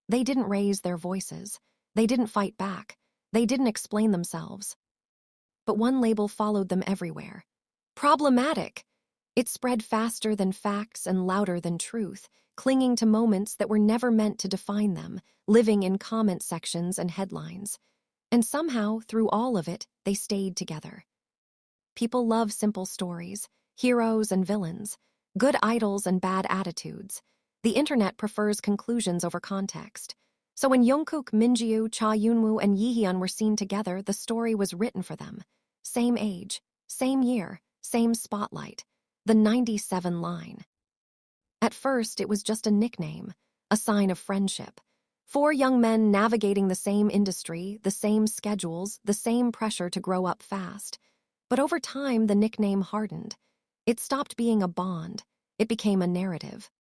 They didn't raise their voices. They didn't fight back. They didn't explain themselves. But one label followed them everywhere. Problematic. It spread faster than facts and louder than truth, clinging to moments that were never meant to define them, living in comment sections and headlines. And somehow, through all of it, they stayed together. People love simple stories, heroes and villains, good idols and bad attitudes. The internet prefers conclusions over context. So when Jungkook, Mingyu, Eunwoo, and Jaehyun were seen together, the story was written for them. Same age, same year, same spotlight. The 97 line. At first, it was just a nickname, a sign of friendship. Four young men navigating the same industry, the same schedules, the same pressure to grow up fast. But over time, the nickname hardened. It stopped being a bond. It became a narrative.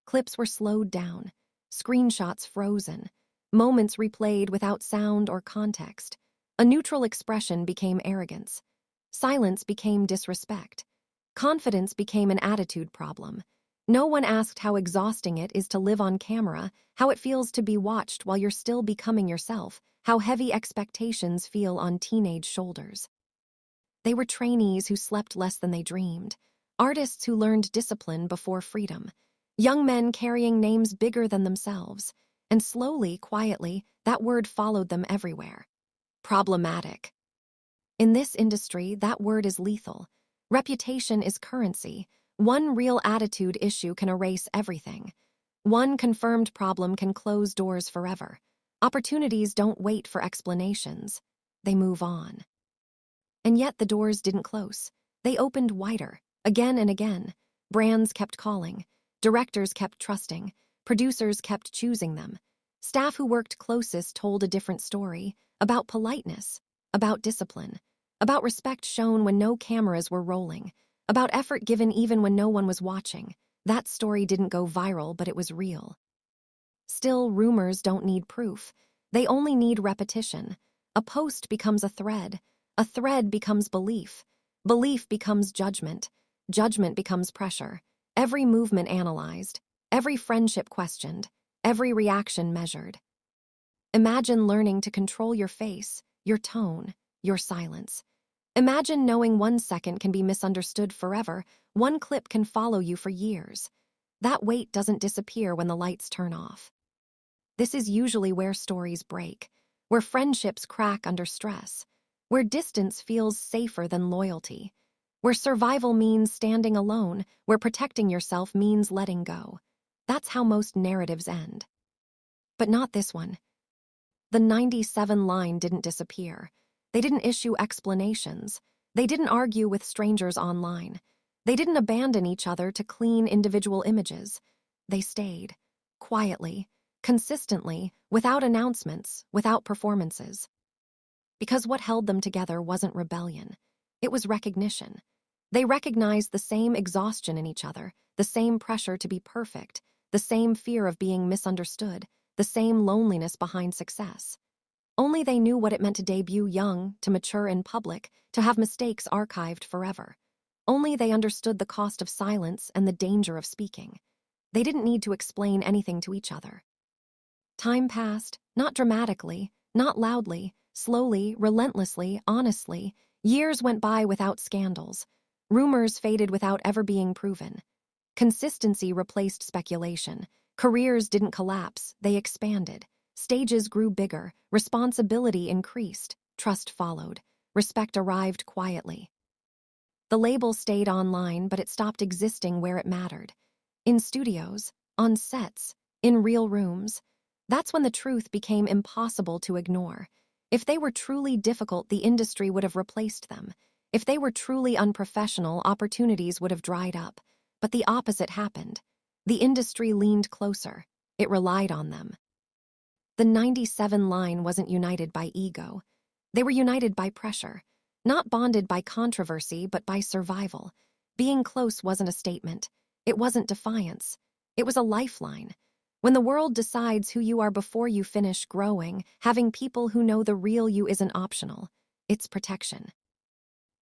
Clips were slowed down, screenshots frozen, moments replayed without sound or context. A neutral expression became arrogance. Silence became disrespect. Confidence became an attitude problem. No one asked how exhausting it is to live on camera, how it feels to be watched while you're still becoming yourself, how heavy expectations feel on teenage shoulders. They were trainees who slept less than they dreamed, artists who learned discipline before freedom, young men carrying names bigger than themselves, and slowly, quietly, that word followed them everywhere. Problematic. In this industry, that word is lethal. Reputation is currency. One real attitude issue can erase everything. One confirmed problem can close doors forever. Opportunities don't wait for explanations. They move on. And yet the doors didn't close. They opened wider, again and again. Brands kept calling. Directors kept trusting. Producers kept choosing them. Staff who worked closest told a different story, about politeness, about discipline, about respect shown when no cameras were rolling, about effort given even when no one was watching. That story didn't go viral, but it was real. Still, rumors don't need proof. They only need repetition. A post becomes a thread becomes belief. Belief becomes judgment. Judgment becomes pressure. Every movement analyzed. Every friendship questioned. Every reaction measured. Imagine learning to control your face, your tone, your silence. Imagine knowing 1 second can be misunderstood forever. One clip can follow you for years. That weight doesn't disappear when the lights turn off. This is usually where stories break, where friendships crack under stress, where distance feels safer than loyalty, where survival means standing alone, where protecting yourself means letting go. That's how most narratives end. But not this one. The 97 line didn't disappear. They didn't issue explanations. They didn't argue with strangers online. They didn't abandon each other to clean individual images. They stayed, quietly, consistently, without announcements, without performances. Because what held them together wasn't rebellion. It was recognition. They recognized the same exhaustion in each other, the same pressure to be perfect, the same fear of being misunderstood, the same loneliness behind success. Only they knew what it meant to debut young, to mature in public, to have mistakes archived forever. Only they understood the cost of silence and the danger of speaking. They didn't need to explain anything to each other. Time passed, not dramatically, not loudly, slowly, relentlessly, honestly. Years went by without scandals. Rumors faded without ever being proven. Consistency replaced speculation. Careers didn't collapse, they expanded. Stages grew bigger, responsibility increased, trust followed, respect arrived quietly. The label stayed online, but it stopped existing where it mattered. In studios, on sets, in real rooms. That's when the truth became impossible to ignore. If they were truly difficult, the industry would have replaced them. If they were truly unprofessional, opportunities would have dried up. But the opposite happened. The industry leaned closer. It relied on them. The 97 line wasn't united by ego. They were united by pressure. Not bonded by controversy, but by survival. Being close wasn't a statement. It wasn't defiance. It was a lifeline. When the world decides who you are before you finish growing, having people who know the real you isn't optional. It's protection.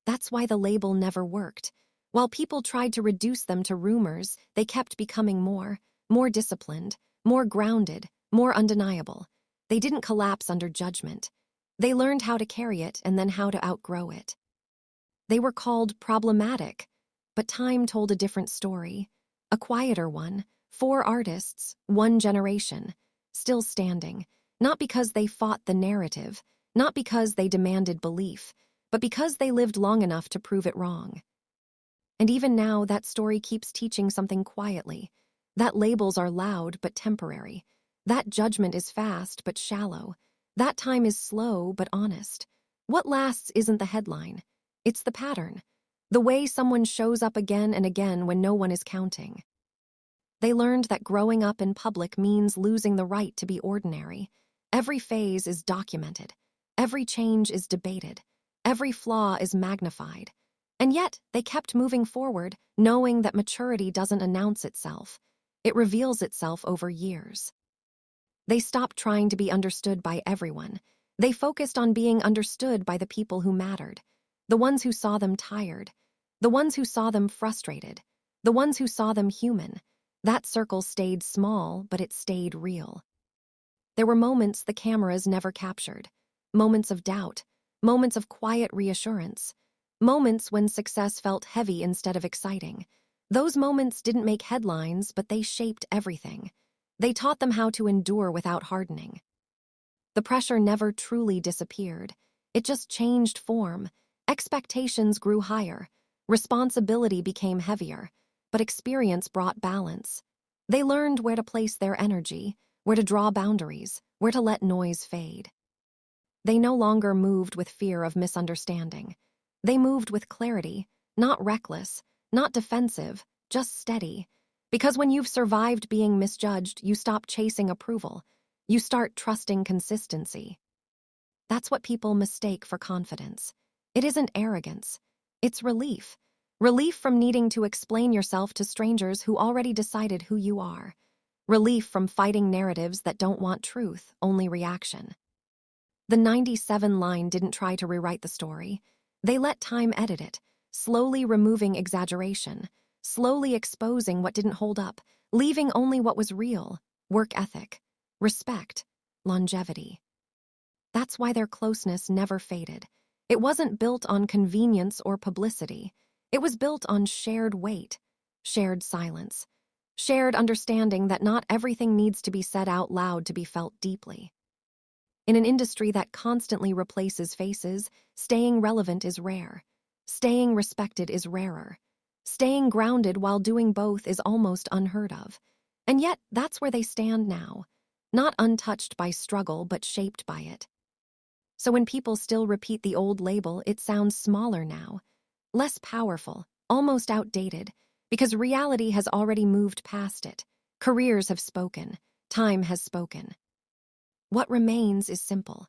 That's why the label never worked. While people tried to reduce them to rumors, they kept becoming more disciplined, more grounded, more undeniable. They didn't collapse under judgment. They learned how to carry it and then how to outgrow it. They were called problematic, but time told a different story. A quieter one, 4 artists, 1 generation, still standing, not because they fought the narrative, not because they demanded belief, but because they lived long enough to prove it wrong. And even now, that story keeps teaching something quietly. That labels are loud but temporary. That judgment is fast but shallow. That time is slow but honest. What lasts isn't the headline. It's the pattern. The way someone shows up again and again when no one is counting. They learned that growing up in public means losing the right to be ordinary. Every phase is documented. Every change is debated. Every flaw is magnified. And yet, they kept moving forward, knowing that maturity doesn't announce itself. It reveals itself over years. They stopped trying to be understood by everyone. They focused on being understood by the people who mattered. The ones who saw them tired. The ones who saw them frustrated. The ones who saw them human. That circle stayed small, but it stayed real. There were moments the cameras never captured. Moments of doubt. Moments of quiet reassurance. Moments when success felt heavy instead of exciting. Those moments didn't make headlines, but they shaped everything. They taught them how to endure without hardening. The pressure never truly disappeared. It just changed form. Expectations grew higher. Responsibility became heavier. But experience brought balance. They learned where to place their energy, where to draw boundaries, where to let noise fade. They no longer moved with fear of misunderstanding. They moved with clarity, not reckless, not defensive, just steady. Because when you've survived being misjudged, you stop chasing approval. You start trusting consistency. That's what people mistake for confidence. It isn't arrogance. It's relief. Relief from needing to explain yourself to strangers who already decided who you are. Relief from fighting narratives that don't want truth, only reaction. The 97 line didn't try to rewrite the story. They let time edit it, slowly removing exaggeration, slowly exposing what didn't hold up, leaving only what was real: work ethic, respect, longevity. That's why their closeness never faded. It wasn't built on convenience or publicity. It was built on shared weight, shared silence, shared understanding that not everything needs to be said out loud to be felt deeply. In an industry that constantly replaces faces, staying relevant is rare. Staying respected is rarer. Staying grounded while doing both is almost unheard of. And yet, that's where they stand now. Not untouched by struggle, but shaped by it. So when people still repeat the old label, it sounds smaller now. Less powerful, almost outdated, because reality has already moved past it. Careers have spoken. Time has spoken. What remains is simple.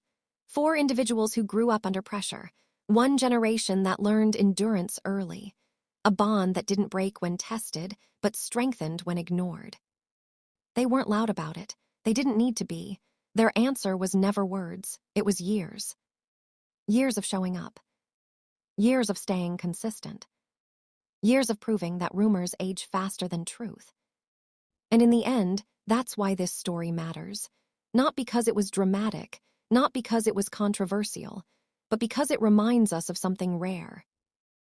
4 individuals who grew up under pressure. 1 generation that learned endurance early. A bond that didn't break when tested, but strengthened when ignored. They weren't loud about it. They didn't need to be. Their answer was never words. It was years. Years of showing up. Years of staying consistent. Years of proving that rumors age faster than truth. And in the end, that's why this story matters. Not because it was dramatic, not because it was controversial, but because it reminds us of something rare.